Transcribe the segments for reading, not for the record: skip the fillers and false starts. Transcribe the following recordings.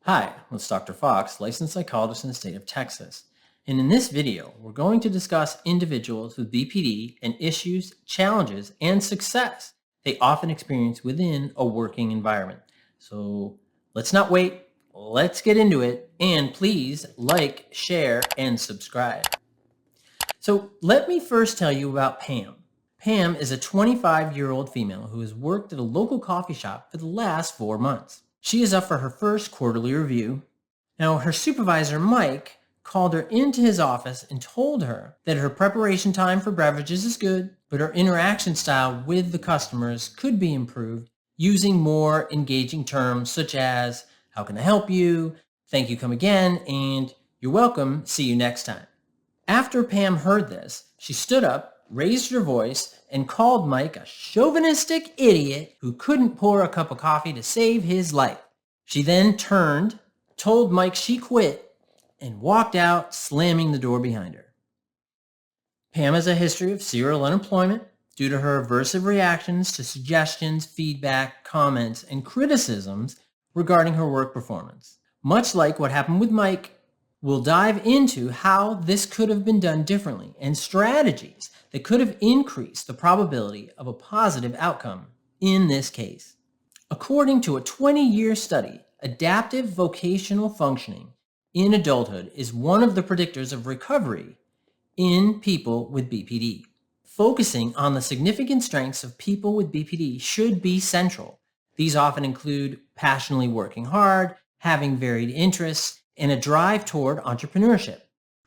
Hi, it's Dr. Fox, licensed psychologist in the state of Texas. And in this video, we're going to discuss individuals with BPD and issues, challenges, and success they often experience within a working environment. So let's not wait, let's get into it, and please like, share, and subscribe. So let me first tell you about Pam. Pam is a 25-year-old female who has worked at a local coffee shop for the last 4 months. She is up for her first quarterly review. Now, her supervisor, Mike, called her into his office and told her that her preparation time for beverages is good, but her interaction style with the customers could be improved using more engaging terms such as, "How can I help you?" "Thank you, come again," and "You're welcome, see you next time." After Pam heard this, she stood up, raised her voice, and called Mike a chauvinistic idiot who couldn't pour a cup of coffee to save his life. She then turned, told Mike she quit, and walked out, slamming the door behind her. Pam has a history of serial unemployment due to her aversive reactions to suggestions, feedback, comments, and criticisms regarding her work performance. Much like what happened with Mike, we'll dive into how this could have been done differently and strategies that could have increased the probability of a positive outcome in this case. According to a 20-year study, adaptive vocational functioning in adulthood is one of the predictors of recovery in people with BPD. Focusing on the significant strengths of people with BPD should be central. These often include passionately working hard, having varied interests, and a drive toward entrepreneurship.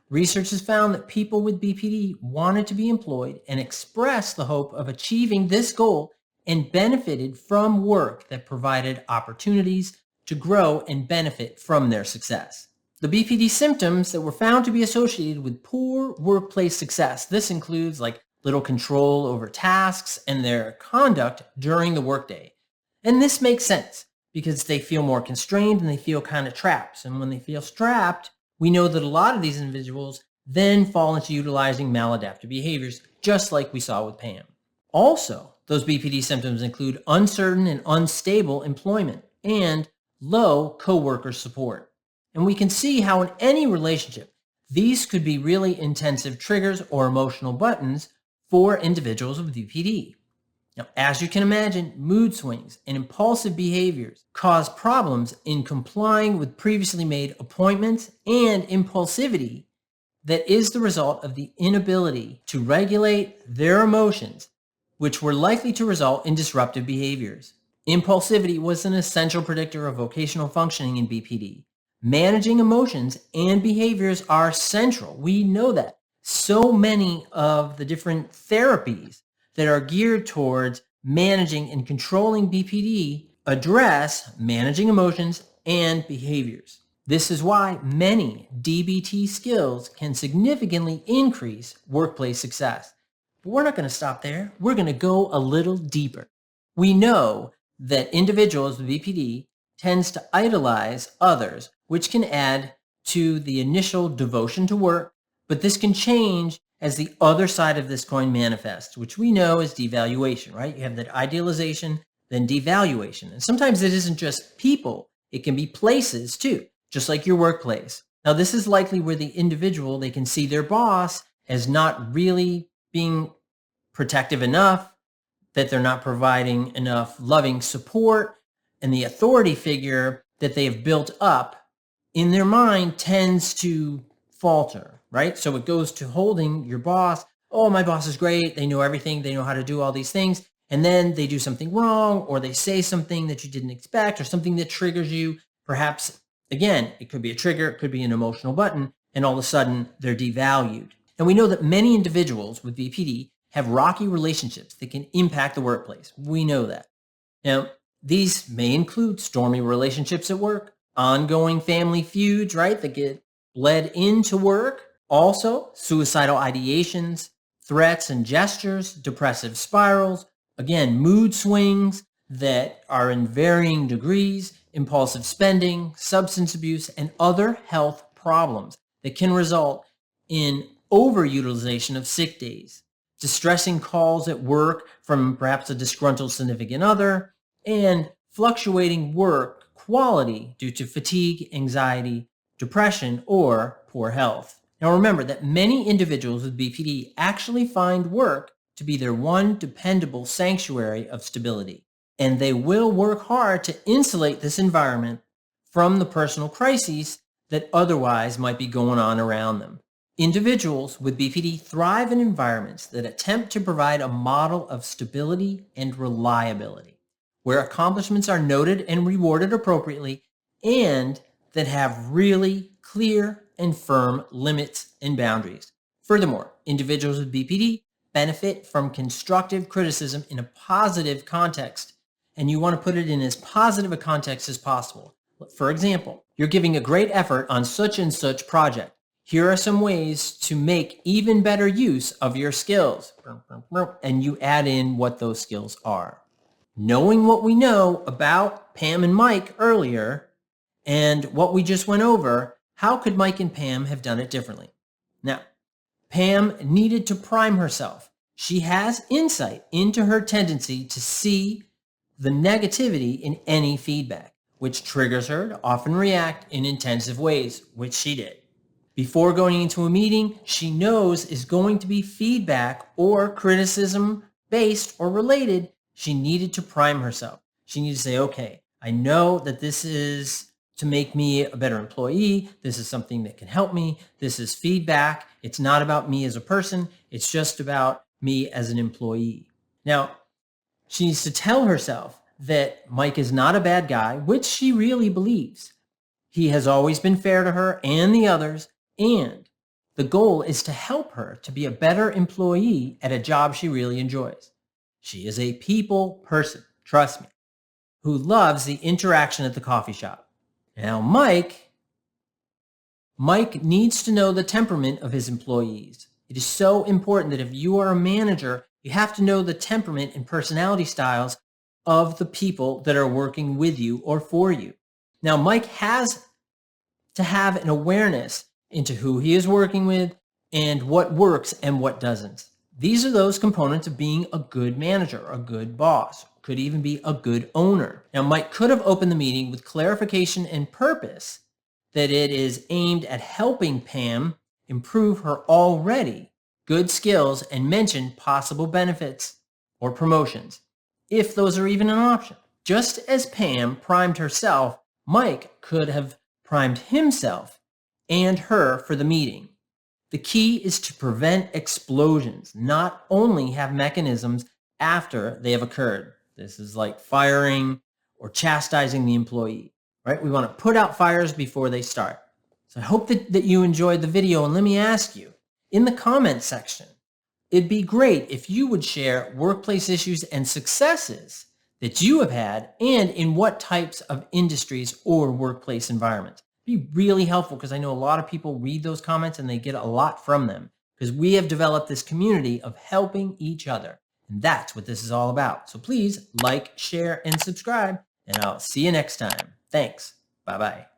Research has found that people with BPD wanted to be employed and expressed the hope of achieving this goal and benefited from work that provided opportunities to grow and benefit from their success. The BPD symptoms that were found to be associated with poor workplace success, this includes little control over tasks and their conduct during the workday. And this makes sense because they feel more constrained and they feel kind of trapped. And when they feel strapped, we know that a lot of these individuals then fall into utilizing maladaptive behaviors, just like we saw with Pam. Also, those BPD symptoms include uncertain and unstable employment and low coworker support. And we can see how in any relationship, these could be really intensive triggers or emotional buttons for individuals with BPD. Now, as you can imagine, mood swings and impulsive behaviors cause problems in complying with previously made appointments and impulsivity that is the result of the inability to regulate their emotions, which were likely to result in disruptive behaviors. Impulsivity was an essential predictor of vocational functioning in BPD. Managing emotions and behaviors are central. We know that. So many of the different therapies that are geared towards managing and controlling BPD address managing emotions and behaviors. This is why many DBT skills can significantly increase workplace success. But we're not going to stop there. We're going to go a little deeper. We know that individuals with BPD tends to idolize others, which can add to the initial devotion to work, but this can change as the other side of this coin manifests, which we know is devaluation, right? You have that idealization, then devaluation. And sometimes it isn't just people, it can be places too, just like your workplace. Now, this is likely where the individual, they can see their boss as not really being protective enough, that they're not providing enough loving support, and the authority figure that they have built up in their mind tends to falter, right? So it goes to holding your boss. Oh, my boss is great. They know everything. They know how to do all these things. And then they do something wrong, or they say something that you didn't expect, or something that triggers you. Perhaps, again, it could be a trigger. It could be an emotional button. And all of a sudden, they're devalued. And we know that many individuals with BPD have rocky relationships that can impact the workplace. We know that. Now, these may include stormy relationships at work, ongoing family feuds, right, that get bled into work. Also, suicidal ideations, threats and gestures, depressive spirals, again, mood swings that are in varying degrees, impulsive spending, substance abuse, and other health problems that can result in overutilization of sick days, distressing calls at work from perhaps a disgruntled significant other, and fluctuating work quality due to fatigue, anxiety, depression, or poor health. Now remember that many individuals with BPD actually find work to be their one dependable sanctuary of stability, and they will work hard to insulate this environment from the personal crises that otherwise might be going on around them. Individuals with BPD thrive in environments that attempt to provide a model of stability and reliability, where accomplishments are noted and rewarded appropriately, and that have really clear and firm limits and boundaries. Furthermore, individuals with BPD benefit from constructive criticism in a positive context, and you want to put it in as positive a context as possible. For example, you're giving a great effort on such and such project. Here are some ways to make even better use of your skills. And you add in what those skills are. Knowing what we know about Pam and Mike earlier and what we just went over, how could Mike and Pam have done it differently? Now, Pam needed to prime herself. She has insight into her tendency to see the negativity in any feedback, which triggers her to often react in intensive ways, which she did. Before going into a meeting, she knows is going to be feedback or criticism based or related. She needed to prime herself. She needed to say, okay, I know that this is to make me a better employee. This is something that can help me. This is feedback. It's not about me as a person. It's just about me as an employee. Now, she needs to tell herself that Mike is not a bad guy, which she really believes. He has always been fair to her and the others, and the goal is to help her to be a better employee at a job she really enjoys. She is a people person, trust me, who loves the interaction at the coffee shop. Now, Mike needs to know the temperament of his employees. It is so important that if you are a manager, you have to know the temperament and personality styles of the people that are working with you or for you. Now, Mike has to have an awareness into who he is working with and what works and what doesn't. These are those components of being a good manager, a good boss, could even be a good owner. Now, Mike could have opened the meeting with clarification and purpose that it is aimed at helping Pam improve her already good skills and mention possible benefits or promotions, if those are even an option. Just as Pam primed herself, Mike could have primed himself and her for the meeting. The key is to prevent explosions, not only have mechanisms after they have occurred. This is like firing or chastising the employee, right? We want to put out fires before they start. So I hope that you enjoyed the video, and let me ask you, in the comments section, it'd be great if you would share workplace issues and successes that you have had and in what types of industries or workplace environments. It'd be really helpful because I know a lot of people read those comments and they get a lot from them because we have developed this community of helping each other. And that's what this is all about. So please like, share, and subscribe, and I'll see you next time. Thanks. Bye-bye.